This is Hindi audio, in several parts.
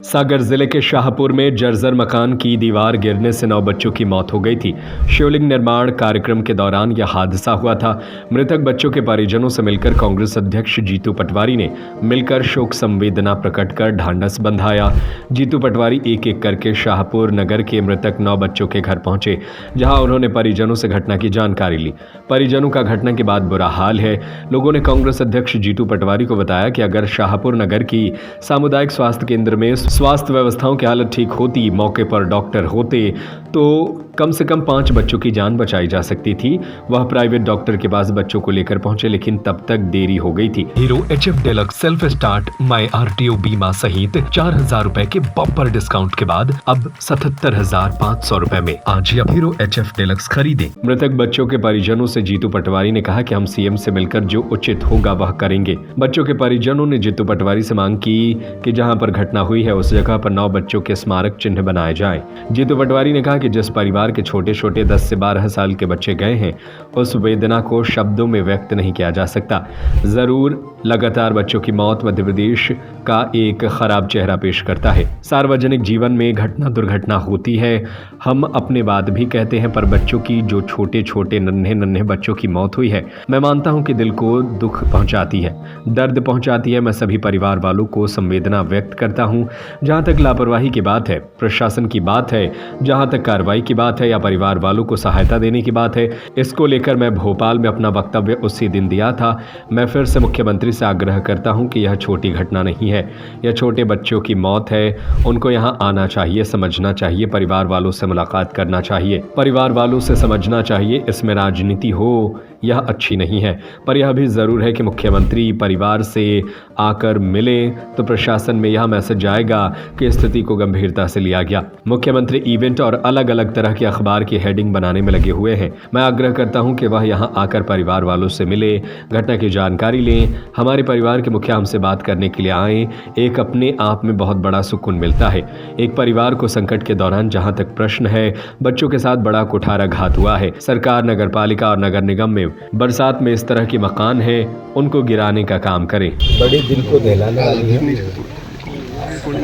सागर जिले के शाहपुर में जर्जर मकान की दीवार गिरने से 9 बच्चों की मौत हो गई थी। शिवलिंग निर्माण कार्यक्रम के दौरान यह हादसा हुआ था। मृतक बच्चों के परिजनों से मिलकर कांग्रेस अध्यक्ष जीतू पटवारी ने मिलकर शोक संवेदना प्रकट कर ढांढस बंधाया। जीतू पटवारी एक एक करके शाहपुर नगर के मृतक 9 बच्चों के घर पहुंचे, जहां उन्होंने परिजनों से घटना की जानकारी ली। परिजनों का घटना के बाद बुरा हाल है। लोगों ने कांग्रेस अध्यक्ष जीतू पटवारी को बताया कि अगर शाहपुर नगर की सामुदायिक स्वास्थ्य केंद्र में स्वास्थ्य व्यवस्थाओं की हालत ठीक होती, मौके पर डॉक्टर होते, तो कम से कम 5 बच्चों की जान बचाई जा सकती थी। वह प्राइवेट डॉक्टर के पास बच्चों को लेकर पहुंचे, लेकिन तब तक देरी हो गई थी। Hero HF deluxe self start my RTO बीमा सहित 4,000 रुपए के बम्पर डिस्काउंट के बाद अब 77,500 रुपए में आज ही हीरो HF डिलक्स खरीदें। मृतक बच्चों के परिजनों से जीतू पटवारी ने कहा कि हम CM से मिलकर जो उचित होगा वह करेंगे। बच्चों के परिजनों ने जीतू पटवारी से मांग की कि जहां पर घटना हुई है उस जगह पर 9 बच्चों के स्मारक चिन्ह बनाए जाएं। जीतू पटवारी ने कहा कि जिस परिवार के छोटे छोटे 10 से 12 साल के बच्चे गए हैं, उस वेदना को शब्दों में व्यक्त नहीं किया जा सकता। जरूर लगातार बच्चों की मौत मध्य प्रदेश का एक खराब चेहरा पेश करता है। सार्वजनिक जीवन में घटना दुर्घटना होती है, हम अपने बात भी कहते हैं, पर बच्चों की जो छोटे छोटे नन्हे नन्हे बच्चों की मौत हुई है, मैं मानता हूं कि दिल को दुख पहुंचाती है, दर्द पहुंचाती है। मैं सभी परिवार वालों को संवेदना व्यक्त करता हूं। जहां तक लापरवाही की बात है, प्रशासन की बात है, जहां तक कार्रवाई की बात है या परिवार वालों को सहायता देने की बात है, इसको लेकर मैं भोपाल में अपना वक्तव्य उसी दिन दिया था। मैं फिर से मुख्यमंत्री से आग्रह करता हूं कि यह छोटी घटना नहीं है, यह छोटे बच्चों की मौत है। उनको यहां आना चाहिए, समझना चाहिए, परिवार वालों से मुलाकात करना चाहिए, परिवार वालों से समझना चाहिए। इसमें राजनीति हो यह अच्छी नहीं है, पर यह भी जरूर है कि मुख्यमंत्री परिवार से आकर मिले तो प्रशासन में यह मैसेज जाएगा कि स्थिति को गंभीरता से लिया गया। मुख्यमंत्री इवेंट और अलग अलग तरह के अखबार की हेडिंग बनाने में लगे हुए हैं। मैं आग्रह करता हूं कि वह यहां आकर परिवार वालों से मिले, घटना की जानकारी लें, हमारे परिवार के मुखिया हमसे बात करने के लिए आए। एक अपने आप में बहुत बड़ा सुकून मिलता है। एक परिवार को संकट के दौरान, जहां तक प्रश्न है, बच्चों के साथ बड़ा कुठाराघात हुआ है। सरकार, नगर पालिका और नगर निगम में बरसात में इस तरह के मकान है, उनको गिराने का काम करें। बड़ी दिल को दहलाने वाली है।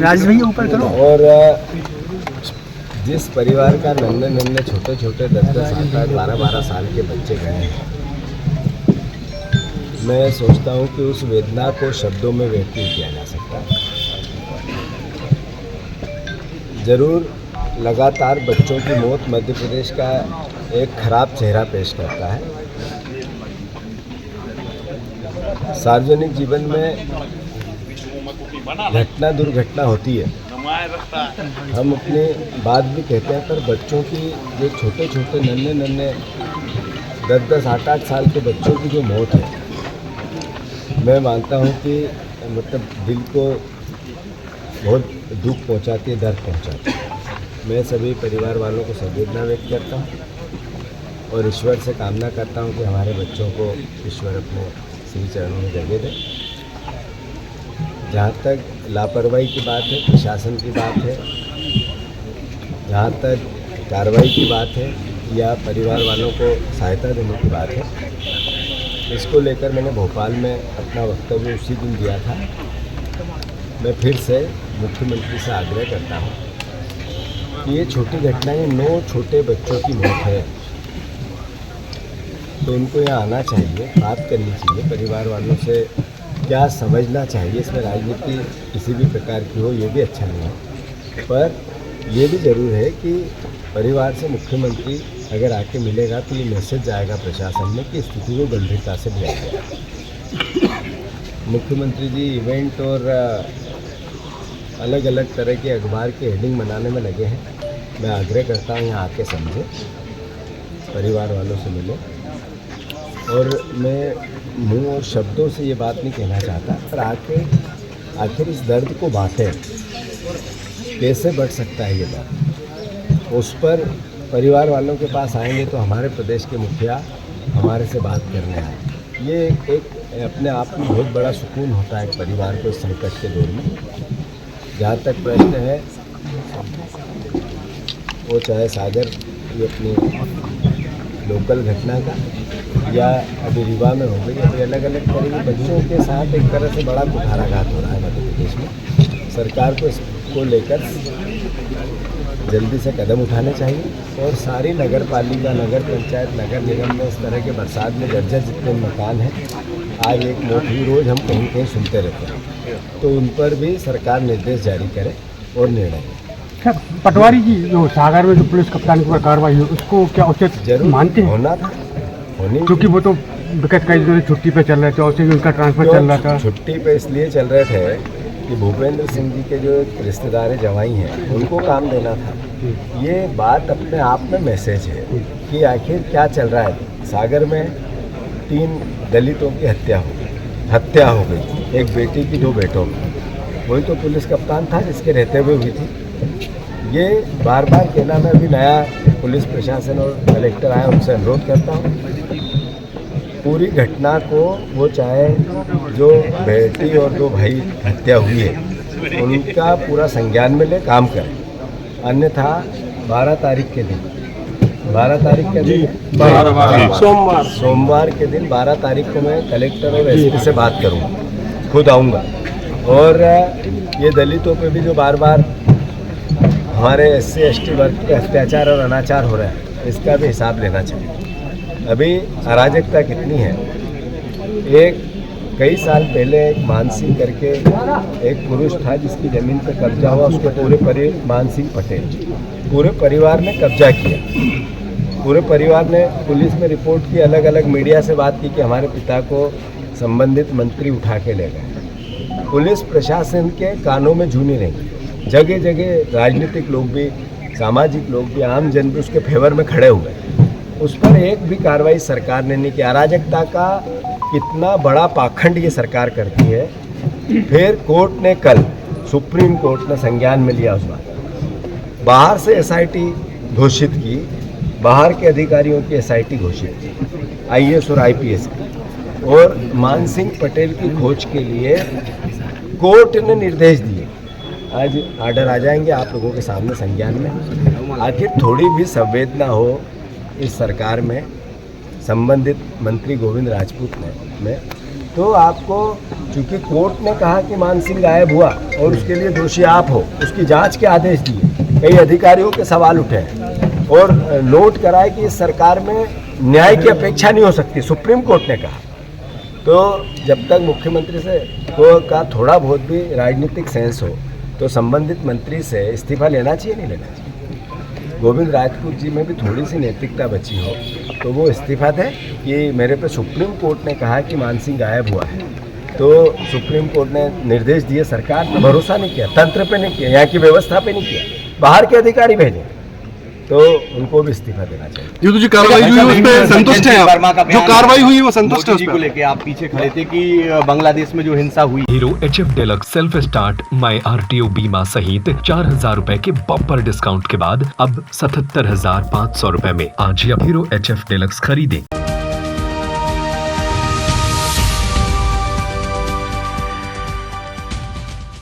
राज भैया ऊपर करो। और जिस परिवार का नन्हे नन्हे छोटे छोटे 10-10, 8-8, 12-12 साल के बच्चे गए हैं, मैं सोचता हूं कि उस वेदना को शब्दों में व्यक्त नहीं किया जा सकता। जरूर लगातार बच्चों की मौत मध्य प्रदेश का एक खराब चेहरा पेश करता है। सार्वजनिक जीवन में घटना दुर्घटना होती है, हम अपनी बात भी कहते हैं, पर बच्चों की जो छोटे छोटे नन्हे नन्हे 10-10, 8-8 साल के बच्चों की जो मौत है, मैं मानता हूं कि मतलब दिल को बहुत दुख पहुंचाती है, दर्द पहुंचाती है। मैं सभी परिवार वालों को संवेदना व्यक्त करता हूं और ईश्वर से कामना करता हूं कि हमारे बच्चों को ईश्वर अपने श्री चरणों में जगह दे। जहाँ तक लापरवाही की बात है, प्रशासन की बात है, जहाँ तक कार्रवाई की बात है या परिवार वालों को सहायता देने की बात है, इसको लेकर मैंने भोपाल में अपना वक्तव्य उसी दिन दिया था। मैं फिर से मुख्यमंत्री से आग्रह करता हूँ कि ये छोटी घटनाएं, 9 छोटे बच्चों की मौत है, तो उनको यहाँ आना चाहिए, बात करनी चाहिए, परिवार वालों से क्या समझना चाहिए। इसमें राजनीति किसी भी प्रकार की हो ये भी अच्छा नहीं है, पर यह भी ज़रूर है कि परिवार से मुख्यमंत्री अगर आके मिलेगा तो ये मैसेज जाएगा प्रशासन में कि स्थिति को गंभीरता से लिया गया। मुख्यमंत्री जी इवेंट और अलग अलग तरह के अखबार के हेडिंग बनाने में लगे हैं। मैं आग्रह करता हूँ यहाँ आके समझे, परिवार वालों से मिले, और मैं मुंह और शब्दों से ये बात नहीं कहना चाहता, पर आखिर इस दर्द को बांटें। कैसे बढ़ सकता है ये दर्द, उस पर परिवार वालों के पास आएंगे तो हमारे प्रदेश के मुखिया हमारे से बात करने आए। ये एक अपने आप में बहुत बड़ा सुकून होता है एक परिवार को इस संकट के दौर में। जहाँ तक प्रश्न है वो चाहे सागर ये अपनी लोकल घटना का या अभी रीवा में हो गई, अभी अलग अलग तरह के बच्चों के साथ एक तरह से बड़ा कुठाराघात हो रहा है मध्य प्रदेश में। सरकार को को लेकर जल्दी से कदम उठाने चाहिए और सारी नगर पालिका, नगर पंचायत, नगर निगम में इस तरह के बरसात में जर्जर जितने मकान हैं, आज एक मौत हुई, रोज़ हम कहीं कहीं सुनते रहते हैं, तो उन पर भी सरकार निर्देश जारी करे और निर्णय ले। सर, पटवारी जी जो सागर में जो पुलिस कप्तान के ऊपर कार्रवाई हुई उसको क्या उचित जरूर मानते हैं? होना था, होनी, क्योंकि वो तो विगत कई दिनों से छुट्टी पे चल रहे थे और उससे भी उनका ट्रांसफर चल रहा था। छुट्टी पे इसलिए चल रहे थे कि भूपेंद्र सिंह जी के जो एक रिश्तेदार हैं, जवाई हैं, उनको काम देना था। ये बात अपने आप में मैसेज है कि आखिर क्या चल रहा है। सागर में 3 दलितों की हत्या हो गई, एक बेटी की, 2 बेटों की। वही तो पुलिस कप्तान था जिसके रहते हुए हुई थी। ये बार बार कहना, मैं अभी नया पुलिस प्रशासन और कलेक्टर आया, उनसे अनुरोध करता हूँ पूरी घटना को, वो चाहे जो बेटी और 2 भाई हत्या हुई है उनका पूरा संज्ञान में ले, काम करें। अन्यथा 12 तारीख के दिन, 12 तारीख के दिन, सोमवार के दिन 12 तारीख को मैं कलेक्टर और एसपी से बात करूँगा, खुद आऊँगा। और ये दलितों पे भी जो बार बार हमारे SC ST वर्ग पे अत्याचार और अनाचार हो रहा है, इसका भी हिसाब लेना चाहिए। अभी अराजकता कितनी है। कई साल पहले एक मानसिंह करके एक पुरुष था जिसकी ज़मीन पर कब्जा हुआ, उसके मानसिंह पटेल, पूरे परिवार ने कब्जा किया। पूरे परिवार ने पुलिस में रिपोर्ट की, अलग अलग मीडिया से बात की कि हमारे पिता को संबंधित मंत्री उठा के ले गए। पुलिस प्रशासन के कानों में जू नहीं रही। जगह जगह राजनीतिक लोग भी, सामाजिक लोग भी, आम जन भी उसके फेवर में खड़े हुए। उस पर एक भी कार्रवाई सरकार ने नहीं की। अराजकता का कितना बड़ा पाखंड ये सरकार करती है। फिर कोर्ट ने कल, सुप्रीम कोर्ट ने संज्ञान में लिया उस बात, बाहर से SIT घोषित की, बाहर के अधिकारियों की SIT घोषित की, IAS और IPS की, और मानसिंह पटेल की खोज के लिए कोर्ट ने निर्देश दिए। आज आर्डर आ जाएंगे आप लोगों के सामने संज्ञान में। आखिर थोड़ी भी संवेदना हो इस सरकार में, संबंधित मंत्री गोविंद राजपूत में, तो आपको, चूंकि कोर्ट ने कहा कि मानसिंह गायब हुआ और उसके लिए दोषी आप हो, उसकी जांच के आदेश दिए, कई अधिकारियों के सवाल उठे हैं और नोट कराए कि इस सरकार में न्याय की अपेक्षा नहीं हो सकती, सुप्रीम कोर्ट ने कहा। तो जब तक मुख्यमंत्री से का थोड़ा बहुत भी राजनीतिक सेंस हो तो संबंधित मंत्री से इस्तीफा लेना चाहिए, नहीं लेना चाहिए। गोविंद राजपूत जी में भी थोड़ी सी नैतिकता बची हो तो वो इस्तीफा दें कि मेरे पे सुप्रीम कोर्ट ने कहा कि मानसिंह गायब हुआ है, तो सुप्रीम कोर्ट ने निर्देश दिए, सरकार पे भरोसा नहीं किया, तंत्र पे नहीं किया, यहाँ की व्यवस्था पे नहीं किया, बाहर के अधिकारी भेजे, तो उनको भी इस्तीफा देना चाहिए। ये तो जो कार्रवाई हुई है उस पर संतुष्ट हैं आप? जो कार्रवाई हुई है वो संतुष्ट है उस को पर? लेके आप पीछे खड़े थे कि बांग्लादेश में जो हिंसा हुई। Hero HF deluxe self start my RTO बीमा सहित 4,000 रुपए के बम्पर डिस्काउंट के बाद अब 77,500 रुपए में। आज ही हीरो HF डिलक्स खरीदें।